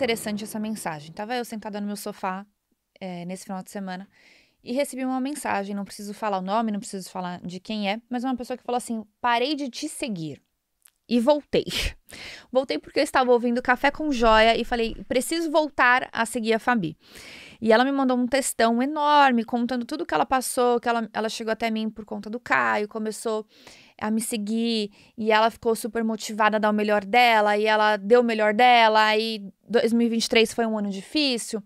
interessante essa mensagem. Tava eu sentada no meu sofá, nesse final de semana, e recebi uma mensagem, não preciso falar o nome, não preciso falar de quem é, mas uma pessoa que falou assim: "Parei de te seguir". E voltei. Voltei porque eu estava ouvindo Café com Joia e falei: "Preciso voltar a seguir a Fabi". E ela me mandou um textão enorme contando tudo que ela passou, que ela chegou até mim por conta do Caio, começou a me seguir e ela ficou super motivada a dar o melhor dela e ela deu o melhor dela e 2023 foi um ano difícil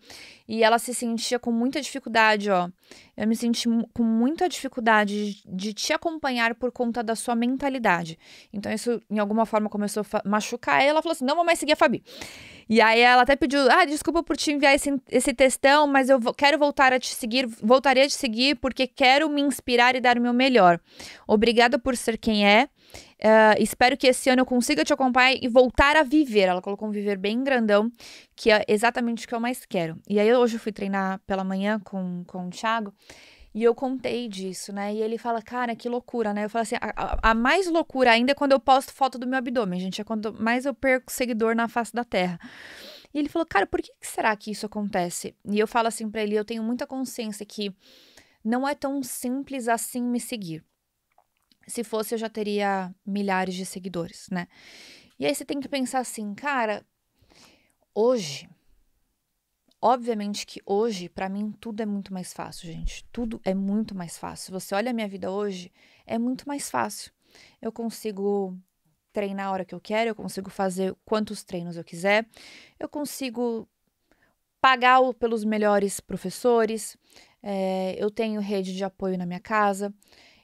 e ela se sentia com muita dificuldade, ó. Eu me senti com muita dificuldade de te acompanhar por conta da sua mentalidade. Então isso, em alguma forma, começou a machucar ela. Ela falou assim: "Não vou mais seguir a Fabi". E aí ela até pediu: desculpa por te enviar esse textão, mas eu quero voltar a te seguir, voltaria a te seguir porque quero me inspirar e dar o meu melhor. Obrigada por ser quem é. Espero que esse ano eu consiga te acompanhar e voltar a viver". Ela colocou um viver bem grandão, que é exatamente o que eu mais quero. E aí hoje eu fui treinar pela manhã com o Thiago, e eu contei disso, né? E ele fala: "Cara, que loucura, né?" Eu falo assim: a mais loucura ainda é quando eu posto foto do meu abdômen, gente. É quando mais eu perco seguidor na face da terra. E ele falou: "Cara, por que será que isso acontece?" E eu falo assim pra ele: "Eu tenho muita consciência que não é tão simples assim me seguir. Se fosse, eu já teria milhares de seguidores, né?" E aí você tem que pensar assim, cara, hoje, obviamente que hoje, pra mim, tudo é muito mais fácil, gente. Tudo é muito mais fácil. Você olha a minha vida hoje, é muito mais fácil. Eu consigo treinar a hora que eu quero, eu consigo fazer quantos treinos eu quiser, eu consigo pagar pelos melhores professores, eu tenho rede de apoio na minha casa,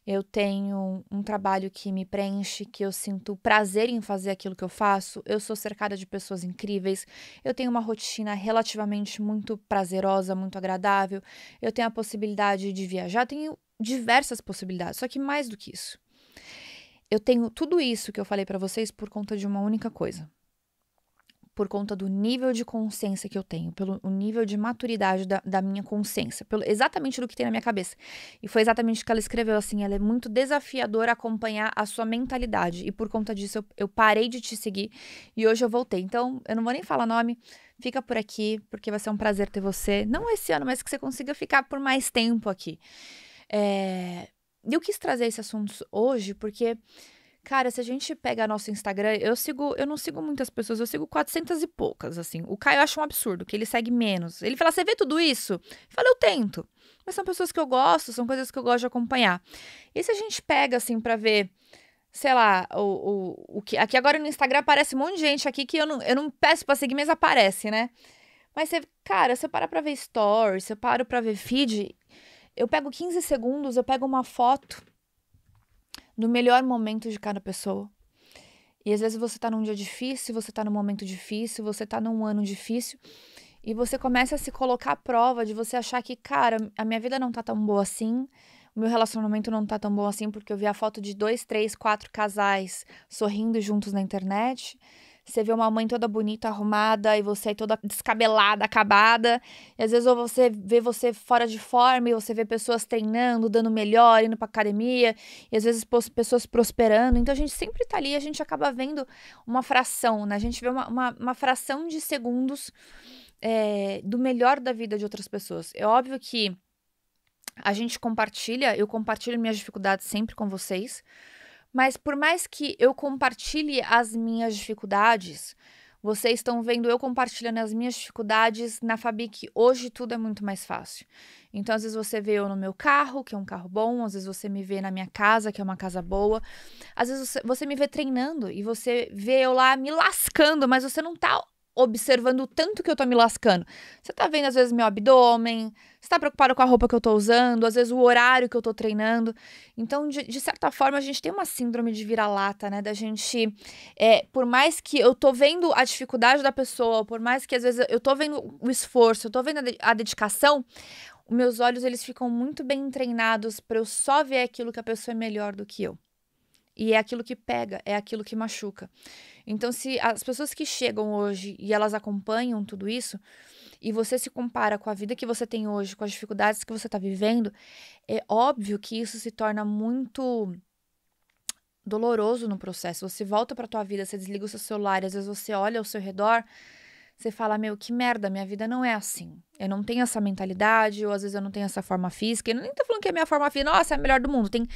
eu tenho um trabalho que me preenche, que eu sinto prazer em fazer aquilo que eu faço, eu sou cercada de pessoas incríveis, eu tenho uma rotina relativamente muito prazerosa, muito agradável, eu tenho a possibilidade de viajar, tenho diversas possibilidades, só que mais do que isso, eu tenho tudo isso que eu falei pra vocês por conta de uma única coisa. Por conta do nível de consciência que eu tenho, pelo o nível de maturidade da minha consciência, pelo exatamente do que tem na minha cabeça. E foi exatamente o que ela escreveu, assim, ela é muito desafiadora acompanhar a sua mentalidade, e por conta disso eu parei de te seguir e hoje eu voltei. Então, eu não vou nem falar nome, fica por aqui, porque vai ser um prazer ter você, não esse ano, mas que você consiga ficar por mais tempo aqui. E eu quis trazer esse assunto hoje porque, cara, se a gente pega nosso Instagram, eu não sigo muitas pessoas, eu sigo 400 e poucas, assim. O Caio acha um absurdo, que ele segue menos. Ele fala: "Você vê tudo isso?" Eu falo: "Eu tento". Mas são pessoas que eu gosto, são coisas que eu gosto de acompanhar. E se a gente pega, assim, pra ver, sei lá, o que aqui agora no Instagram aparece um monte de gente aqui que eu não peço pra seguir, mas aparece, né. Mas você, cara, se eu parar pra ver stories, se eu paro pra ver feed, eu pego 15 segundos, eu pego uma foto do melhor momento de cada pessoa. E às vezes você tá num dia difícil, você tá num momento difícil, você tá num ano difícil, e você começa a se colocar à prova de você achar que, cara, a minha vida não tá tão boa assim, o meu relacionamento não tá tão bom assim, porque eu vi a foto de 2, 3, 4 casais sorrindo juntos na internet. Você vê uma mãe toda bonita, arrumada, e você aí toda descabelada, acabada. E às vezes ou você vê você fora de forma, e você vê pessoas treinando, dando melhor, indo pra academia, e às vezes pessoas prosperando. Então a gente sempre tá ali, a gente acaba vendo uma fração, né? A gente vê uma fração de segundos do melhor da vida de outras pessoas. É óbvio que a gente compartilha, eu compartilho minhas dificuldades sempre com vocês, mas por mais que eu compartilhe as minhas dificuldades, vocês estão vendo eu compartilhando as minhas dificuldades na Fabi, que hoje tudo é muito mais fácil. Então, às vezes você vê eu no meu carro, que é um carro bom, às vezes você me vê na minha casa, que é uma casa boa, às vezes você me vê treinando e você vê eu lá me lascando, mas você não tá observando o tanto que eu tô me lascando. Você tá vendo, às vezes, meu abdômen, você tá preocupado com a roupa que eu tô usando, às vezes o horário que eu tô treinando. Então, de certa forma, a gente tem uma síndrome de vira-lata, né? Da gente, por mais que eu tô vendo a dificuldade da pessoa, por mais que às vezes eu tô vendo o esforço, eu tô vendo a dedicação, os meus olhos eles ficam muito bem treinados pra eu só ver aquilo que a pessoa é melhor do que eu. E é aquilo que pega, é aquilo que machuca. Então, se as pessoas que chegam hoje e elas acompanham tudo isso, e você se compara com a vida que você tem hoje, com as dificuldades que você está vivendo, é óbvio que isso se torna muito doloroso no processo. Você volta para tua vida, você desliga o seu celular, e às vezes você olha ao seu redor, você fala, meu, que merda, minha vida não é assim. Eu não tenho essa mentalidade, ou às vezes eu não tenho essa forma física. Eu nem tô falando que a minha forma física, nossa, é a melhor do mundo. Tem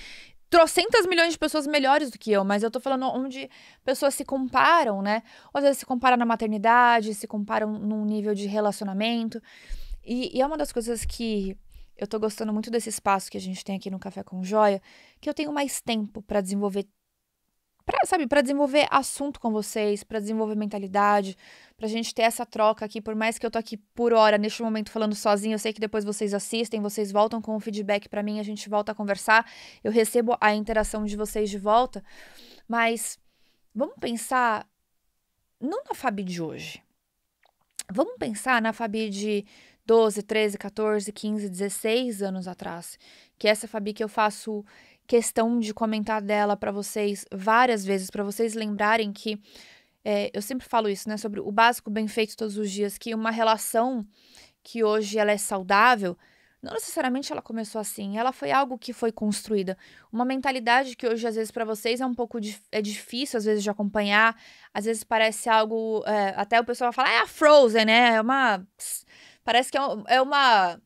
trocentas milhões de pessoas melhores do que eu, mas eu tô falando onde pessoas se comparam, né? Ou às vezes se comparam na maternidade, se comparam num nível de relacionamento. E é uma das coisas que eu tô gostando muito desse espaço que a gente tem aqui no Café com Joia, que eu tenho mais tempo pra desenvolver, pra desenvolver assunto com vocês, pra desenvolver mentalidade, pra gente ter essa troca aqui, por mais que eu tô aqui por hora, neste momento falando sozinha, eu sei que depois vocês assistem, vocês voltam com o feedback pra mim, a gente volta a conversar, eu recebo a interação de vocês de volta, mas vamos pensar não na Fabi de hoje. Vamos pensar na Fabi de 12, 13, 14, 15, 16 anos atrás, que é essa Fabi que eu faço questão de comentar dela pra vocês várias vezes, pra vocês lembrarem que eu sempre falo isso, né, sobre o básico bem feito todos os dias, que uma relação que hoje ela é saudável, não necessariamente ela começou assim, ela foi algo que foi construída. Uma mentalidade que hoje, às vezes, para vocês é um pouco é difícil, às vezes, de acompanhar, às vezes parece algo. Até o pessoal fala, é a Frozen, né? É uma. Parece que é uma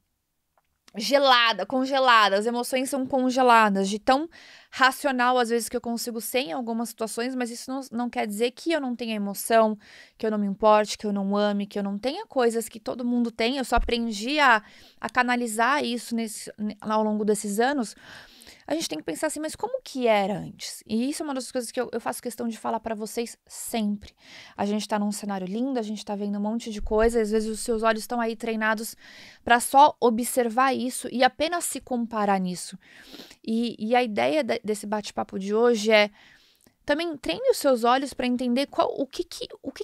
gelada, congelada, as emoções são congeladas, de tão racional às vezes que eu consigo ser em algumas situações, mas isso não quer dizer que eu não tenha emoção, que eu não me importe, que eu não ame, que eu não tenha coisas que todo mundo tem, eu só aprendi a canalizar isso ao longo desses anos. A gente tem que pensar assim, mas como que era antes? E isso é uma das coisas que eu faço questão de falar pra vocês sempre. A gente tá num cenário lindo, a gente tá vendo um monte de coisa, às vezes os seus olhos estão aí treinados pra só observar isso e apenas se comparar nisso. E a ideia desse bate-papo de hoje é também treine os seus olhos para entender o que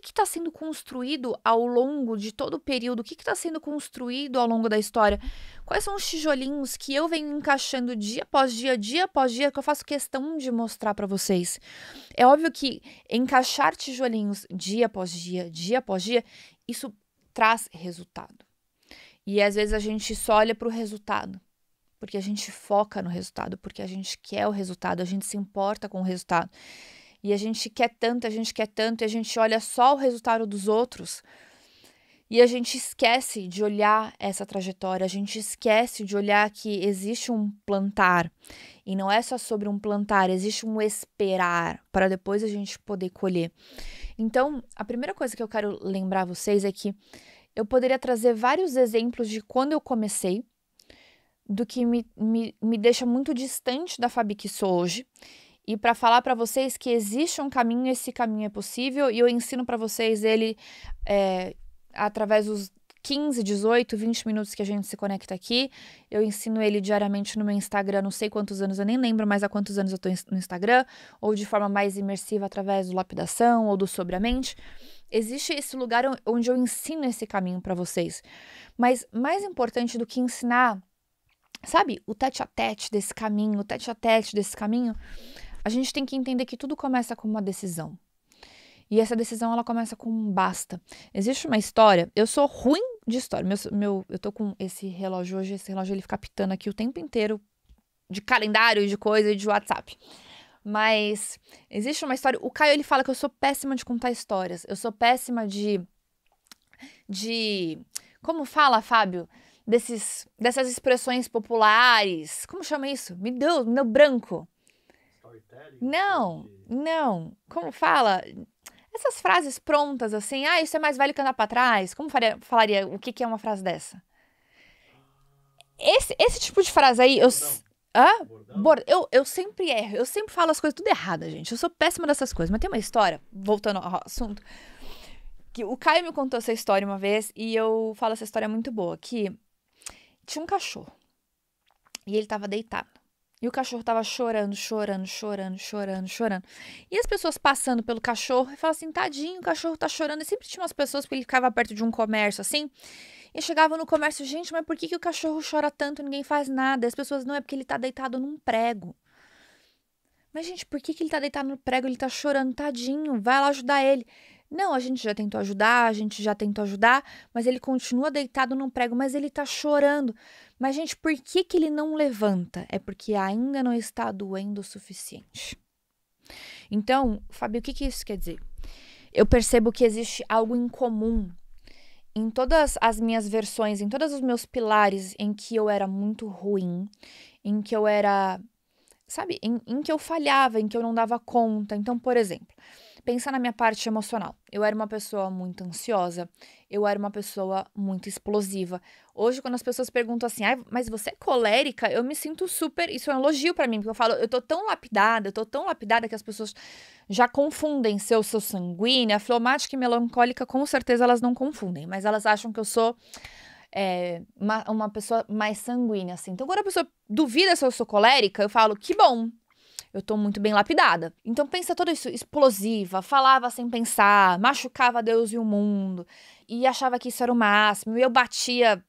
está sendo construído ao longo de todo o período, o que está sendo construído ao longo da história. Quais são os tijolinhos que eu venho encaixando dia após dia, que eu faço questão de mostrar para vocês. É óbvio que encaixar tijolinhos dia após dia, isso traz resultado. E às vezes a gente só olha para o resultado, porque a gente foca no resultado, porque a gente quer o resultado, a gente se importa com o resultado. E a gente quer tanto, e a gente olha só o resultado dos outros. E a gente esquece de olhar essa trajetória, a gente esquece de olhar que existe um plantar. E não é só sobre um plantar, existe um esperar para depois a gente poder colher. Então, a primeira coisa que eu quero lembrar vocês é que eu poderia trazer vários exemplos de quando eu comecei, do que me deixa muito distante da Fabi que sou hoje, e para falar para vocês que existe um caminho, esse caminho é possível, e eu ensino para vocês ele através dos 15, 18, 20 minutos que a gente se conecta aqui. Eu ensino ele diariamente no meu Instagram, não sei quantos anos, eu nem lembro mais há quantos anos eu tô no Instagram, ou de forma mais imersiva através do Lapidação ou do Sobre a Mente. Existe esse lugar onde eu ensino esse caminho para vocês. Mas mais importante do que ensinar, sabe, o tete-a-tete desse caminho, a gente tem que entender que tudo começa com uma decisão. E essa decisão, ela começa com um basta. Existe uma história, eu sou ruim de história, eu tô com esse relógio hoje, esse relógio ele fica pitando aqui o tempo inteiro, de calendário, de coisa e de WhatsApp. Mas existe uma história, o Caio ele fala que eu sou péssima de contar histórias, eu sou péssima de como fala, Fábio? Dessas expressões populares, como chama isso? Me deu branco. Não. Como fala? Essas frases prontas, assim, isso é mais velho que andar pra trás. Como falaria o que é uma frase dessa? Esse tipo de frase aí, eu sempre erro, eu sempre falo as coisas tudo erradas, gente. Eu sou péssima dessas coisas, mas tem uma história, voltando ao assunto, que o Caio me contou essa história uma vez, e eu falo essa história muito boa, que tinha um cachorro, e ele tava deitado. E o cachorro tava chorando. E as pessoas passando pelo cachorro e falavam assim, tadinho, o cachorro tá chorando. E sempre tinha umas pessoas, porque ele ficava perto de um comércio assim. E chegava no comércio, gente, mas por que o cachorro chora tanto e ninguém faz nada? E as pessoas, não, é porque ele tá deitado num prego. Mas, gente, por que ele tá deitado no prego? Ele tá chorando, tadinho, vai lá ajudar ele. Não, a gente já tentou ajudar, mas ele continua deitado num prego, mas ele tá chorando. Mas, gente, por que ele não levanta? É porque ainda não está doendo o suficiente. Então, Fábio, o que isso quer dizer? Eu percebo que existe algo em comum em todas as minhas versões, em todos os meus pilares em que eu era muito ruim, em que eu era, sabe, em que eu falhava, em que eu não dava conta. Então, por exemplo, pensar na minha parte emocional. Eu era uma pessoa muito ansiosa, eu era uma pessoa muito explosiva. Hoje, quando as pessoas perguntam assim, mas você é colérica? Eu me sinto super. Isso é um elogio pra mim, porque eu falo, eu tô tão lapidada que as pessoas já confundem se eu sou sanguínea, fleumática e melancólica, com certeza elas não confundem, mas elas acham que eu sou uma pessoa mais sanguínea, assim. Então, quando a pessoa duvida se eu sou colérica, eu falo, que bom. Eu tô muito bem lapidada. Então pensa tudo isso, explosiva, falava sem pensar, machucava Deus e o mundo, e achava que isso era o máximo, e eu batia,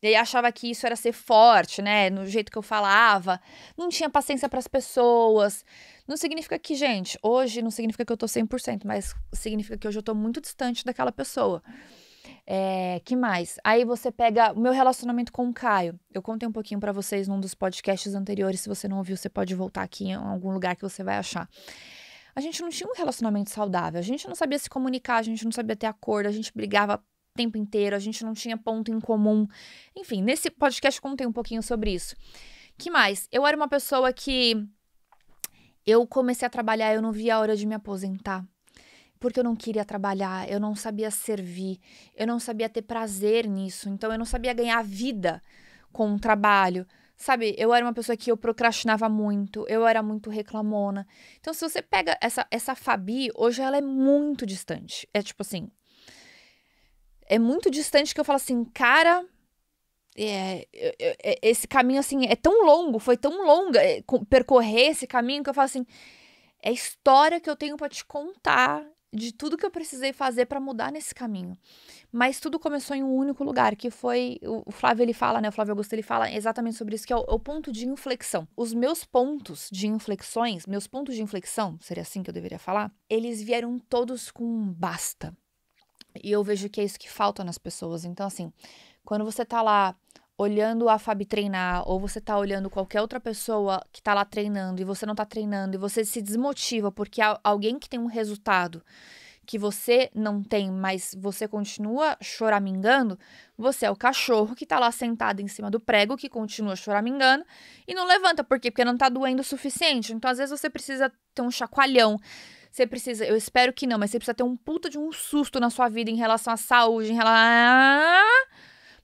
e achava que isso era ser forte, né, no jeito que eu falava, não tinha paciência para as pessoas. Não significa que, gente, hoje não significa que eu tô 100%, mas significa que hoje eu tô muito distante daquela pessoa. Que mais? Aí você pega o meu relacionamento com o Caio. Eu contei um pouquinho pra vocês num dos podcasts anteriores. Se você não ouviu, você pode voltar aqui em algum lugar que você vai achar. A gente não tinha um relacionamento saudável. A gente não sabia se comunicar, a gente não sabia ter acordo, a gente brigava o tempo inteiro, a gente não tinha ponto em comum. Enfim, nesse podcast eu contei um pouquinho sobre isso. Que mais? Eu era uma pessoa que eu comecei a trabalhar, eu não via a hora de me aposentar. Porque eu não queria trabalhar, eu não sabia servir, eu não sabia ter prazer nisso, então eu não sabia ganhar vida com o trabalho, sabe? Eu era uma pessoa que eu procrastinava muito, eu era muito reclamona. Então, se você pega essa Fabi, hoje ela é muito distante. É tipo assim, é muito distante que eu falo assim, cara, esse caminho assim é tão longo, foi tão longa percorrer esse caminho que eu falo assim, é história que eu tenho pra te contar de tudo que eu precisei fazer pra mudar nesse caminho. Mas tudo começou em um único lugar, que foi o Flávio, ele fala, né? O Flávio Augusto, ele fala exatamente sobre isso, que é o ponto de inflexão. Os meus pontos de inflexões, meus pontos de inflexão, seria assim que eu deveria falar, eles vieram todos com um basta. E eu vejo que é isso que falta nas pessoas. Então, assim, quando você tá lá olhando a Fabi treinar, ou você tá olhando qualquer outra pessoa que tá lá treinando e você não tá treinando, e você se desmotiva porque alguém que tem um resultado que você não tem, mas você continua choramingando, você é o cachorro que tá lá sentado em cima do prego, que continua choramingando e não levanta. Por quê? Porque não tá doendo o suficiente. Então, às vezes, você precisa ter um chacoalhão. Você precisa, eu espero que não, mas você precisa ter um puta de um susto na sua vida em relação à saúde, em relação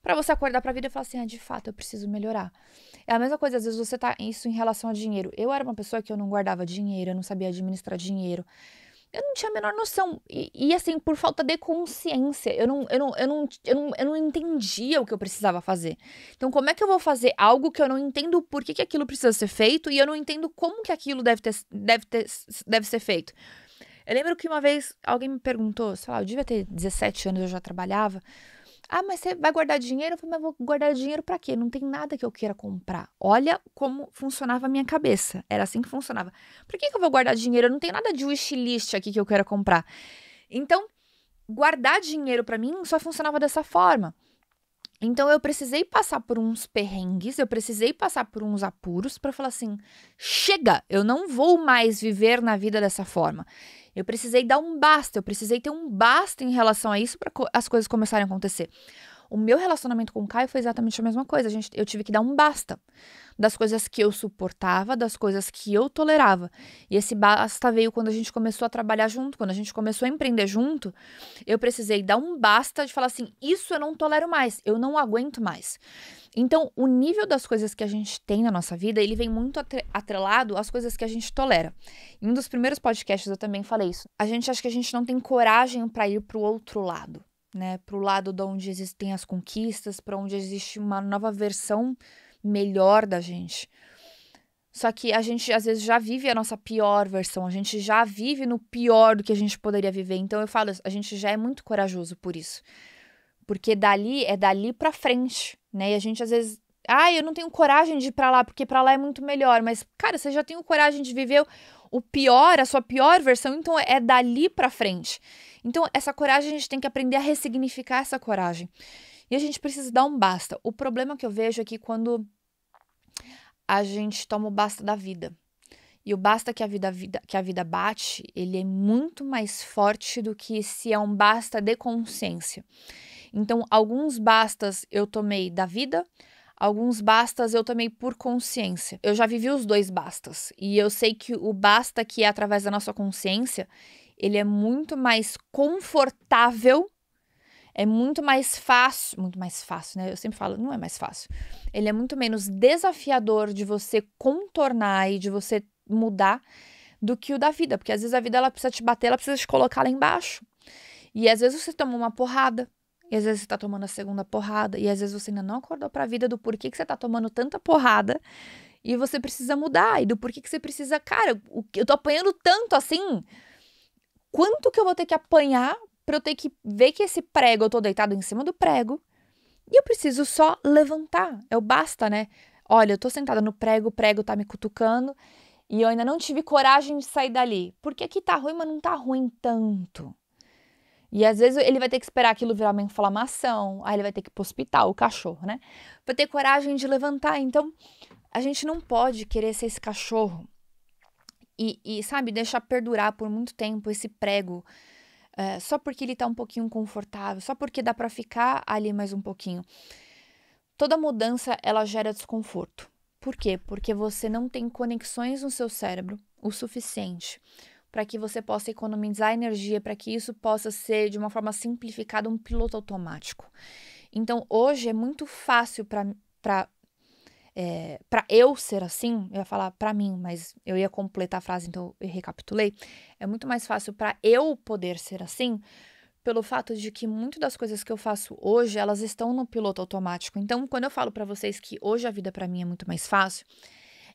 pra você acordar pra vida e falar assim, de fato, eu preciso melhorar. É a mesma coisa, às vezes você tá isso em relação a dinheiro. Eu era uma pessoa que eu não guardava dinheiro, eu não sabia administrar dinheiro. Eu não tinha a menor noção. E assim, por falta de consciência, eu não entendia o que eu precisava fazer. Então, como é que eu vou fazer algo que eu não entendo por que aquilo precisa ser feito e eu não entendo como que aquilo deve ser feito? Eu lembro que uma vez alguém me perguntou, sei lá, eu devia ter 17 anos, eu já trabalhava. Mas você vai guardar dinheiro? Eu falei, mas vou guardar dinheiro pra quê? Não tem nada que eu queira comprar. Olha como funcionava a minha cabeça. Era assim que funcionava. Por que eu vou guardar dinheiro? Eu não tenho nada de wishlist aqui que eu queira comprar. Então, guardar dinheiro pra mim só funcionava dessa forma. Então, eu precisei passar por uns perrengues, eu precisei passar por uns apuros pra falar assim, chega, eu não vou mais viver na vida dessa forma. Eu precisei dar um basta, eu precisei ter um basta em relação a isso para as coisas começarem a acontecer. O meu relacionamento com o Caio foi exatamente a mesma coisa. Eu tive que dar um basta das coisas que eu suportava, das coisas que eu tolerava. E esse basta veio quando a gente começou a trabalhar junto, quando a gente começou a empreender junto. Eu precisei dar um basta de falar assim: isso eu não tolero mais, eu não aguento mais. Então, o nível das coisas que a gente tem na nossa vida, ele vem muito atrelado às coisas que a gente tolera. Em um dos primeiros podcasts eu também falei isso. A gente acha que a gente não tem coragem para ir pro outro lado, né? Pro lado de onde existem as conquistas, para onde existe uma nova versão melhor da gente. Só que a gente, às vezes, já vive a nossa pior versão. A gente já vive no pior do que a gente poderia viver. Então, eu falo, a gente já é muito corajoso por isso. Porque dali pra frente, né? E a gente às vezes, eu não tenho coragem de ir pra lá, porque pra lá é muito melhor. Mas, cara, você já tem coragem de viver o pior, a sua pior versão, então é dali pra frente. Então, essa coragem, a gente tem que aprender a ressignificar essa coragem. E a gente precisa dar um basta. O problema que eu vejo é que quando a gente toma o basta da vida E o basta que a vida bate, ele é muito mais forte do que se é um basta de consciência. Então, alguns bastas eu tomei da vida, alguns bastas eu tomei por consciência. Eu já vivi os dois bastas. E eu sei que o basta que é através da nossa consciência, ele é muito mais confortável, é muito mais fácil, né? Eu sempre falo, não é mais fácil. Ele é muito menos desafiador de você contornar e de você mudar do que o da vida. Porque às vezes a vida ela precisa te bater, ela precisa te colocar lá embaixo. E às vezes você toma uma porrada, e às vezes você tá tomando a segunda porrada, e às vezes você ainda não acordou pra vida do porquê que você tá tomando tanta porrada, e você precisa mudar, e do porquê que você precisa, cara, eu tô apanhando tanto assim, quanto que eu vou ter que apanhar pra eu ter que ver que esse prego, eu tô deitado em cima do prego, e eu preciso só levantar, é o basta, né? Olha, eu tô sentada no prego, o prego tá me cutucando, e eu ainda não tive coragem de sair dali, porque aqui tá ruim, mas não tá ruim tanto. E às vezes ele vai ter que esperar aquilo virar uma inflamação, aí ele vai ter que ir pro hospital, o cachorro, né? Pra ter coragem de levantar. Então, a gente não pode querer ser esse cachorro sabe, deixar perdurar por muito tempo esse prego, só porque ele tá um pouquinho confortável, só porque dá pra ficar ali mais um pouquinho. Toda mudança, ela gera desconforto. Por quê? Porque você não tem conexões no seu cérebro o suficiente para que você possa economizar energia, para que isso possa ser, de uma forma simplificada, um piloto automático. Então, hoje é muito fácil para eu ser assim, eu ia falar para mim, mas eu ia completar a frase, então eu recapitulei. É muito mais fácil para eu poder ser assim, pelo fato de que muitas das coisas que eu faço hoje, elas estão no piloto automático. Então, quando eu falo para vocês que hoje a vida para mim é muito mais fácil,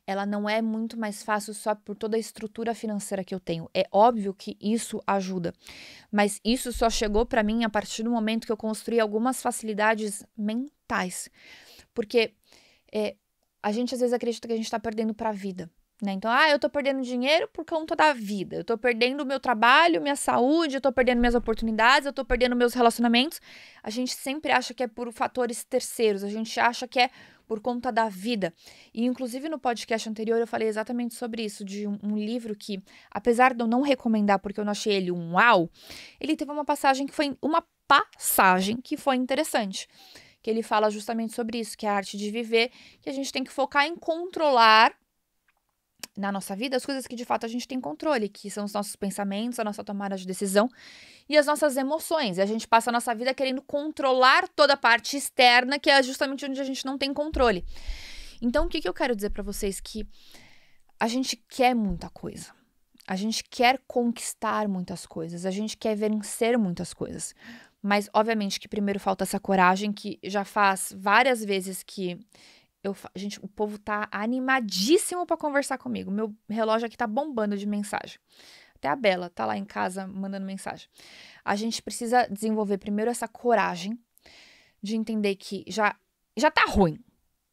ela não é muito mais fácil só por toda a estrutura financeira que eu tenho. É óbvio que isso ajuda, mas isso só chegou para mim a partir do momento que eu construí algumas facilidades mentais. Porque a gente às vezes acredita que a gente está perdendo para a vida. Né? Então, eu tô perdendo dinheiro por conta da vida, eu tô perdendo o meu trabalho, minha saúde, eu tô perdendo minhas oportunidades, eu tô perdendo meus relacionamentos. A gente sempre acha que é por fatores terceiros, a gente acha que é por conta da vida. E, inclusive, no podcast anterior eu falei exatamente sobre isso, de um livro que, apesar de eu não recomendar porque eu não achei ele um uau, ele teve uma passagem que foi interessante. Que ele fala justamente sobre isso, que é a arte de viver, que a gente tem que focar em controlar na nossa vida as coisas que de fato a gente tem controle, que são os nossos pensamentos, a nossa tomada de decisão e as nossas emoções. E a gente passa a nossa vida querendo controlar toda a parte externa, que é justamente onde a gente não tem controle. Então, o que eu quero dizer para vocês? Que a gente quer muita coisa. A gente quer conquistar muitas coisas. A gente quer vencer muitas coisas. Mas, obviamente, que primeiro falta essa coragem, que já faz várias vezes que gente, o povo tá animadíssimo pra conversar comigo. Meu relógio aqui tá bombando de mensagem. Até a Bela tá lá em casa mandando mensagem. A gente precisa desenvolver primeiro essa coragem de entender que já tá ruim.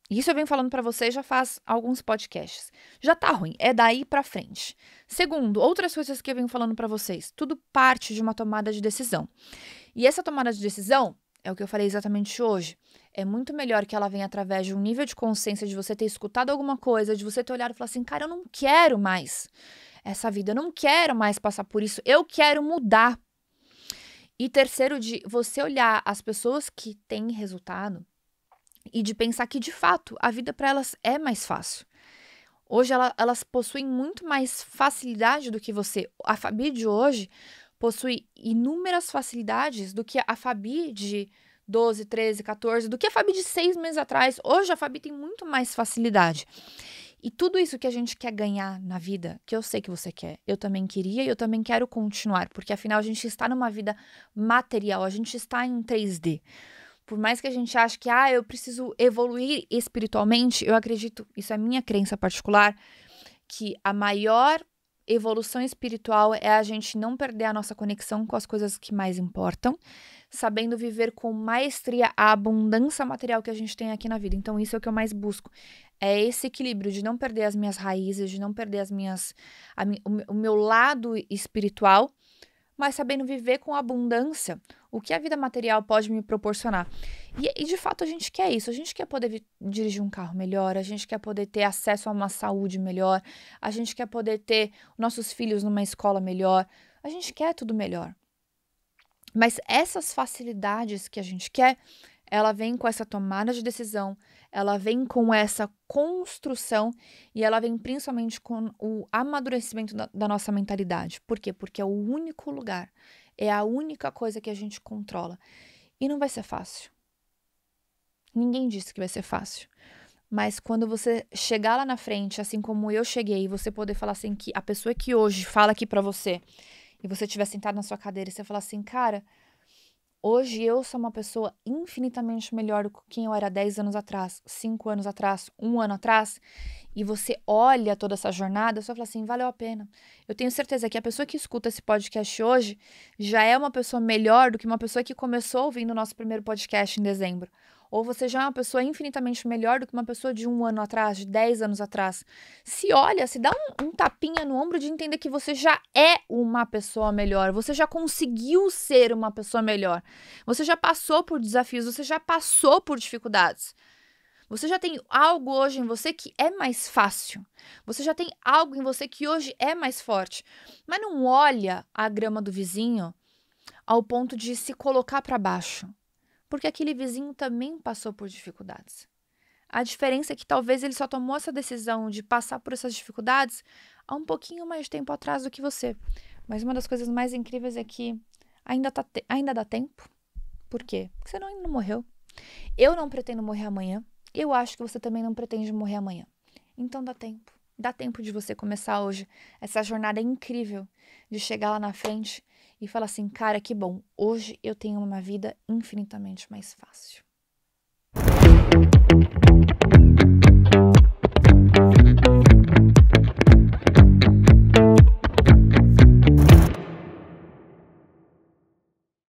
Isso eu venho falando pra vocês já faz alguns podcasts. Já tá ruim, é daí pra frente. Segundo, outras coisas que eu venho falando pra vocês. Tudo parte de uma tomada de decisão. E essa tomada de decisão é o que eu falei exatamente hoje. É muito melhor que ela venha através de um nível de consciência, de você ter escutado alguma coisa, de você ter olhado e falar assim, cara, eu não quero mais essa vida, eu não quero mais passar por isso, eu quero mudar. E terceiro, de você olhar as pessoas que têm resultado e de pensar que, de fato, a vida para elas é mais fácil. Hoje elas possuem muito mais facilidade do que você. A Fabi de hoje possui inúmeras facilidades do que a Fabi de 12, 13, 14, do que a Fabi de 6 meses atrás. Hoje a Fabi tem muito mais facilidade. E tudo isso que a gente quer ganhar na vida, que eu sei que você quer, eu também queria e eu também quero continuar, porque afinal a gente está numa vida material, a gente está em 3D. Por mais que a gente ache que, eu preciso evoluir espiritualmente, eu acredito, isso é minha crença particular, que a maior evolução espiritual é a gente não perder a nossa conexão com as coisas que mais importam, sabendo viver com maestria a abundância material que a gente tem aqui na vida. Então, isso é o que eu mais busco. É esse equilíbrio de não perder as minhas raízes, de não perder o meu lado espiritual, mas sabendo viver com abundância O que a vida material pode me proporcionar. E de fato a gente quer isso. A gente quer poder dirigir um carro melhor, a gente quer poder ter acesso a uma saúde melhor, a gente quer poder ter nossos filhos numa escola melhor. A gente quer tudo melhor. Mas essas facilidades que a gente quer, ela vem com essa tomada de decisão, ela vem com essa construção e ela vem principalmente com o amadurecimento da nossa mentalidade. Por quê? Porque é o único lugar, é a única coisa que a gente controla. E não vai ser fácil. Ninguém disse que vai ser fácil. Mas quando você chegar lá na frente, assim como eu cheguei, e você poder falar assim que a pessoa que hoje fala aqui pra você, e você estiver sentado na sua cadeira e você falar assim, cara, hoje eu sou uma pessoa infinitamente melhor do que quem eu era 10 anos atrás, 5 anos atrás, 1 ano atrás, e você olha toda essa jornada, você fala assim, valeu a pena. Eu tenho certeza que a pessoa que escuta esse podcast hoje já é uma pessoa melhor do que uma pessoa que começou ouvindo o nosso primeiro podcast em dezembro. Ou você já é uma pessoa infinitamente melhor do que uma pessoa de 1 ano atrás, de 10 anos atrás. Se olha, se dá um tapinha no ombro de entender que você já é uma pessoa melhor. Você já conseguiu ser uma pessoa melhor. Você já passou por desafios, você já passou por dificuldades. Você já tem algo hoje em você que é mais fácil. Você já tem algo em você que hoje é mais forte. Mas não olha a grama do vizinho ao ponto de se colocar para baixo. Porque aquele vizinho também passou por dificuldades. A diferença é que talvez ele só tomou essa decisão de passar por essas dificuldades há um pouquinho mais de tempo atrás do que você. Mas uma das coisas mais incríveis é que ainda dá tempo. Por quê? Porque você ainda não morreu. Eu não pretendo morrer amanhã. Eu acho que você também não pretende morrer amanhã. Então dá tempo. Dá tempo de você começar hoje essa jornada incrível de chegar lá na frente e falar assim, cara, que bom, hoje eu tenho uma vida infinitamente mais fácil.